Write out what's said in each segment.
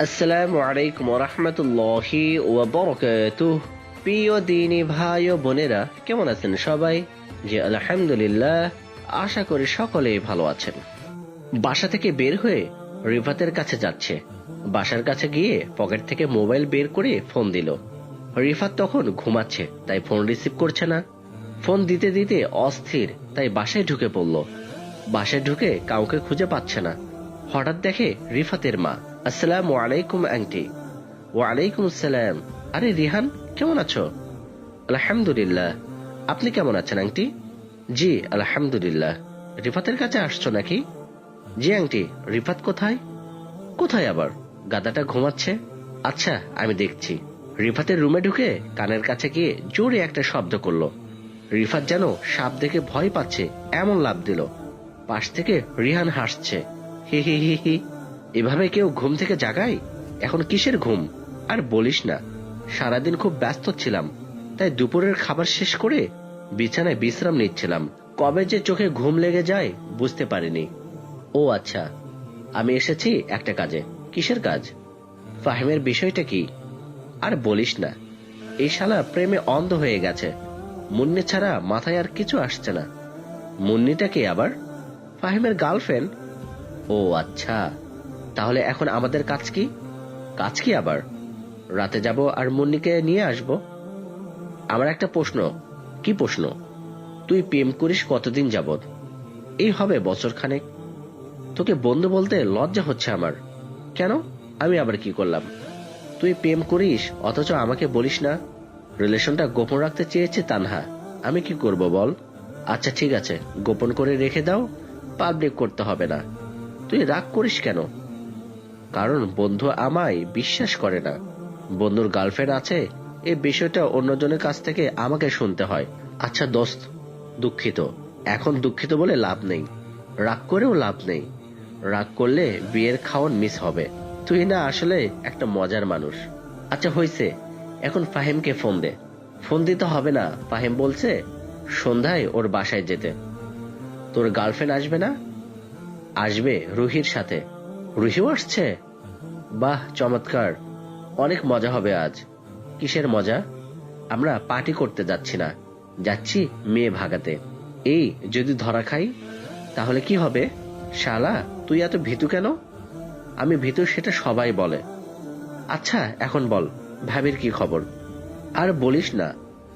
আসসালামু আলাইকুম ওয়া রাহমাতুল্লাহি ওয়া বারাকাতুহু। প্রিয় দিনী ভাই ও বোনেরা, কেমন আছেন সবাই? জি আলহামদুলিল্লাহ, আশা করি সকলেই ভালো আছেন। বাসা থেকে বের হয়ে রিফাতের কাছে যাচ্ছে। বাসার কাছে গিয়ে পকেট থেকে মোবাইল বের করে ফোন দিল। রিফাত তখন ঘুমাচ্ছে, তাই ফোন রিসিভ করছে না। ফোন দিতে দিতে অস্থির, তাই বাসায় ঢুকে পড়ল। বাসায় ঢুকে কাউকে খুঁজে পাচ্ছে না। হঠাৎ দেখে রিফাতের মা। আসসালামু আলাইকুম আন্টি। ওয়ালাইকুম আসসালাম। আরে রিহান, কেমন আছো? আলহামদুলিল্লাহ। আপনি কেমন আছেন আন্টি? জি আলহামদুলিল্লাহ। রিফাতের কাছে আসছো নাকি? জি আন্টি। রিফাত কোথায়? কোথায় আবার? গাদাটা ঘুমাচ্ছে। আচ্ছা, আমি দেখছি। রিফাতের রুমে ঢুকে কানের কাছে গিয়ে জোরে একটা শব্দ করলো। রিফাত যেন সাপ দেখে ভয় পাচ্ছে এমন লাফ দিল। পাশ থেকে রিহান হাসছে, হি হি হি হি। এভাবে কেউ ঘুম থেকে জাগায়? এখন কিসের ঘুম? আর বলিস না, সারাদিন খুব ব্যস্ত ছিলাম, তাই দুপুরের খাবার শেষ করে বিছানায় বিশ্রাম নিচ্ছিলাম। কবে যে চোখে ঘুম লেগে যায় বুঝতে পারিনি। ও আচ্ছা, আমি এসেছি একটা কাজে। কিসের কাজ? ফাহিমের বিষয়টা কি? আর বলিস না, এই শালা প্রেমে অন্ধ হয়ে গেছে। মুন্নি ছাড়া মাথায় আর কিছু আসছে না। মুন্নিটা কে আবার? ফাহিমের গার্লফ্রেন্ড। ও আচ্ছা, তাহলে এখন আমাদের কাজ কি? কাজ কি আবার? রাতে যাব আর মুন্নিকে নিয়ে আসব। আমার একটা প্রশ্ন। কি প্রশ্ন? তুই প্রেম করিস কতদিন যাবত? এই হবে বছর খানেক। তোকে বন্ধু বলতে লজ্জা হচ্ছে আমার। কেন? আমি আবার কি করলাম? তুই প্রেম করিস অথচ আমাকে বলিস না। রিলেশনটা গোপন রাখতে চেয়েছে তানহা। আমি কি করব বল? আচ্ছা ঠিক আছে, গোপন করে রেখে দাও, পাবলিক করতে হবে না। তুই রাগ করিস কেন? কারণ বন্ধু আমায় বিশ্বাস করে না। বন্ধুর গার্লফ্রেন্ড আছে, এই বিষয়টা অন্যজনের কাছ থেকে আমাকে শুনতে হয়। আচ্ছা দোস্ত, দুঃখিত। এখন দুঃখিত বলে লাভ নেই, রাগ করেও লাভ নেই। রাগ করলে বিয়ের খাওয়ান মিস হবে। তুই না আসলে একটা মজার মানুষ। আচ্ছা হইছে, এখন ফাহিমকে ফোন দে। ফোন দিতে হবে না, ফাহিম বলছে সন্ধ্যায় ওর বাসায় যেতে। তোর গার্লফ্রেন্ড আসবে না? আসবে রুহির সাথে। রুহিও আসছে? বাহ চমৎকার, অনেক মজা হবে আজ। কিসের মজা? আমরা পার্টি করতে যাচ্ছি না, যাচ্ছি মেয়ে ভাগাতে। এই যদি ধরা খাই তাহলে কি হবে? শালা, তুই এত ভীতু কেন? আমি ভীতু সেটা সবাই বলে। আচ্ছা এখন বল, ভাবির কি খবর? আর বলিস না,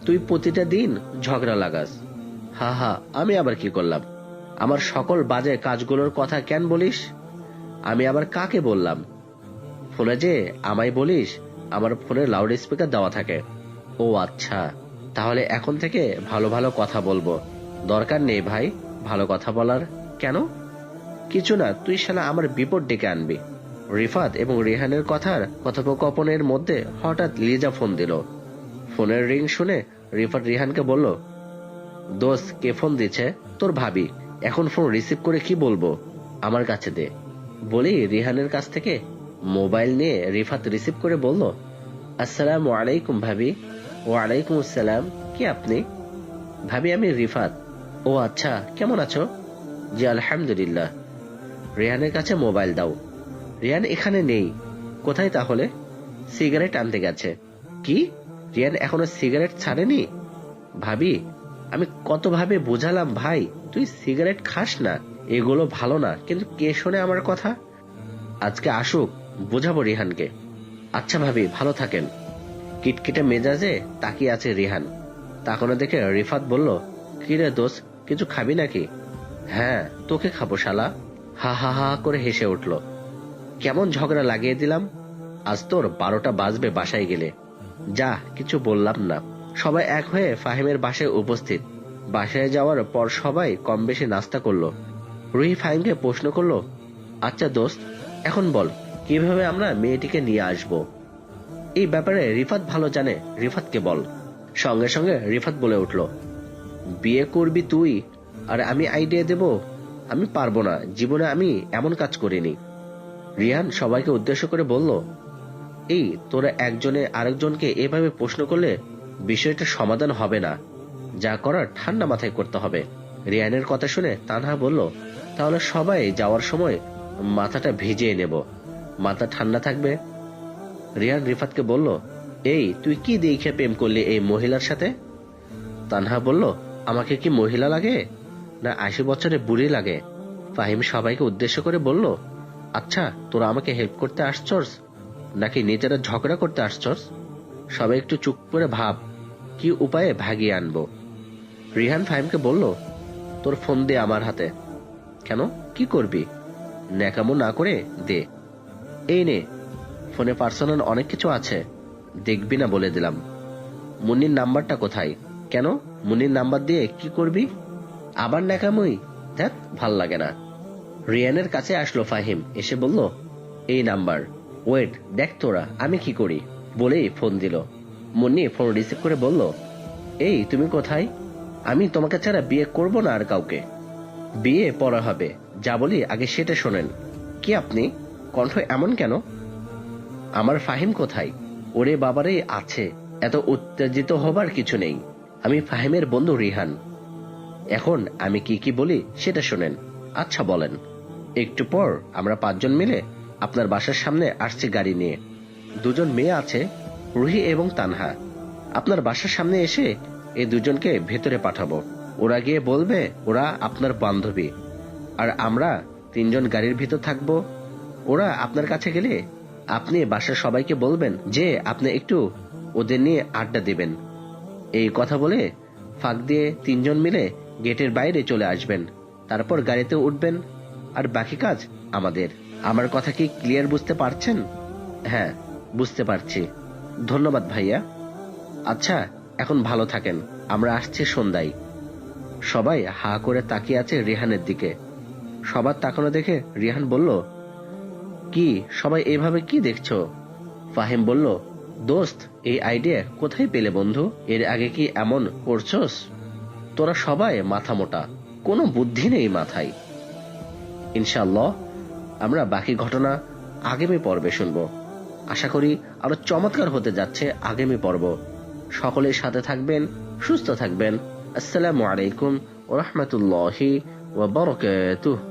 তুই প্রতিটা দিন ঝগড়া লাগাস। হা হা, আমি আবার কি করলাম? আমার সকল বাজে কাজগুলোর কথা কেন বলিস? আমি আবার কাকে বললাম? ফোনে যে আমায় বলিস, আমার ফোনে লাউড স্পিকার দেওয়া থাকে। ও আচ্ছা, তাহলে এখন থেকে ভালো ভালো কথা বলবো। দরকার নেই ভাই ভালো কথা বলার। কেন? কিছু না, তুই শালা আমার বিপদ ডেকে আনবি। রিফাত এবং রেহানের কথার কথোপকথনের মধ্যে হঠাৎ লিজা ফোন দিল। ফোনের রিং শুনে রিফাত রিহানকে বলল, দোস্ত, কে ফোন দিচ্ছে? তোর ভাবি। এখন ফোন রিসিভ করে কি বলবো? আমার কাছে দে। বলি রিহানের কাছ থেকে মোবাইল নিয়ে রিফাত রিসিভ করে বলল, আসসালামু আলাইকুম ভাবি। ওয়ালাইকুম আসসালাম। কি আপনি? ভাবি, আমি রিফাত। ও আচ্ছা, কেমন আছো? জি আলহামদুলিল্লাহ। রিহানের কাছে মোবাইল দাও। রিয়ান এখানে নেই। কোথায় তাহলে? সিগারেট আনতে গেছে। কি? রিয়ান এখনো সিগারেট ছাড়েনি? ভাবি, আমি কত ভাবে বোঝালাম ভাই, তুই সিগারেট খাস না, এগুলো ভালো না, কিন্তু কে শোনে আমার কথা? আজকে আসুক, বোঝাবো রিহানকে। আচ্ছা ভাবি, ভালো থাকেন। কিটকিটে মেজাজে তাকিয়ে আছে রিহান। তাকানো দেখে রিফাত বলল, কি রে দোস্ত, কিছু খাবি নাকি? হ্যাঁ, তোকে খাবো শালা। হা হা হা করে হেসে উঠল। কেমন ঝগড়া লাগিয়ে দিলাম। আজ তোর 12টা বাজবে বাসায় গেলে। যা, কিছু বললাম না। সবাই এক হয়ে ফাহিমের বাসায় উপস্থিত। বাসায় যাওয়ার পর সবাই কম বেশি নাস্তা করলো। রুহি ফাহিমকে প্রশ্ন করলো, আচ্ছা দোস্ত, এখন বল কিভাবে আমরা মেয়েটিকে নিয়ে আসব? এই ব্যাপারে রিফাত ভালো জানে, রিফাতকে বল। সঙ্গে সঙ্গে রিফাত বলে উঠল, বিয়ে করবি তুই আর আমি আইডিয়া দেব? আমি পারবো না, জীবনে আমি এমন কাজ করিনি। রিহান সবাইকে উদ্দেশ্য করে বলল, এই তোরা একজনে আরেকজনকে এভাবে প্রশ্ন করলে বিষয়টা সমাধান হবে না। যা করার ঠান্ডা মাথায় করতে হবে। রিয়ানের কথা শুনে তানহা বলল, তাহলে সবাই যাওয়ার সময় মাথাটা ভিজিয়ে নেব, মাথা ঠান্ডা থাকবে। রিহান রিফাতকে বলল, এই তুই কি দেখে প্রেম করলি এই মহিলার সাথে? তানহা বলল, আমাকে কি মহিলা লাগে না 80 বছরের বুড়ি লাগে? ফাহিম সবাইকে উদ্দেশ্য করে বলল, আচ্ছা তোরা আমাকে হেল্প করতে আসছস নাকি নিজেরা ঝগড়া করতে আসছস? সবাই একটু চুপ করে ভাব, কি উপায়ে ভাগিয়ে আনবো। রিহান ফাহিমকে বলল, তোর ফোন দে আমার হাতে। কেন, কি করবি? ন্যাকামো না করে দে। এই নে, ফোনে পার্সোনাল অনেক কিছু আছে, দেখবি না বলে দিলাম। মুন্নির নাম্বারটা কোথায়? কেন, মুন্নির নাম্বার দিয়ে কি করবি? আবার ন্যাকামই, দেখ ভাল লাগে না। রিয়ানের কাছে আসলো ফাহিম, এসে বলল, এই নাম্বার। ওয়েট, দেখ তোরা আমি কি করি, বলেই ফোন দিল। মুন্নি ফোন রিসিভ করে বলল, এই তুমি কোথায়? আমি তোমাকে ছাড়া বিয়ে করব না আর কাউকে। বিয়ে পরে হবে, যা বলি আগে সেটা শোনেন। কি আপনি, কণ্ঠ এমন কেন? আমার ফাহিম কোথায়? ওরে বাবারে আছে, এত উত্তেজিত হবার কিছু নেই। আমি ফাহিমের বন্ধু রিহান। এখন আমি কি কি বলি সেটা শোনেন। আচ্ছা বলেন। একটু পর আমরা 5 জন মিলে আপনার বাসার সামনে আসছি গাড়ি নিয়ে। 2 জন মেয়ে আছে, রুহি এবং তানহা। আপনার বাসার সামনে এসে এই 2 জনকে ভেতরে পাঠাবো। ওরা গিয়ে বলবে ওরা আপনার বান্ধবী, আর আমরা 3 জন গাড়ির ভিতর থাকবো। ওরা আপনার কাছে গেলে আপনি বাসার সবাইকে বলবেন যে আপনি একটু ওদের নিয়ে আড্ডা দিবেন। এই কথা বলে ফাঁক দিয়ে 3 জন মিলে গেটের বাইরে চলে আসবেন। তারপর গাড়িতে উঠবেন, আর বাকি কাজ আমাদের। আমার কথা কি ক্লিয়ার বুঝতে পারছেন? হ্যাঁ, বুঝতে পারছি। ধন্যবাদ ভাইয়া। আচ্ছা, এখন ভালো থাকেন, আমরা আসছি সন্ধ্যায়। সবাই হা করে তাকিয়ে আছে রিহানের দিকে। সবার তাকানো দেখে রিহান বলল, কি সবাই এভাবে কি দেখছো? ফাহিম বলল, দোস্ত এই আইডিয়া কোথায় পেলে বন্ধু? এর আগে কি এমন করছস? তোরা সবাই মাথা মোটা, কোনো বুদ্ধি নেই মাথায়। ইনশাআল্লাহ আমরা বাকি ঘটনা আগামী পর্বে শুনব। আশা করি আরো চমৎকার হতে যাচ্ছে আগামী পর্ব। সকলের সাথে থাকবেন, সুস্থ থাকবেন। আসসালামু আলাইকুম ওয়া রাহমাতুল্লাহি ওয়া বারাকাতুহু।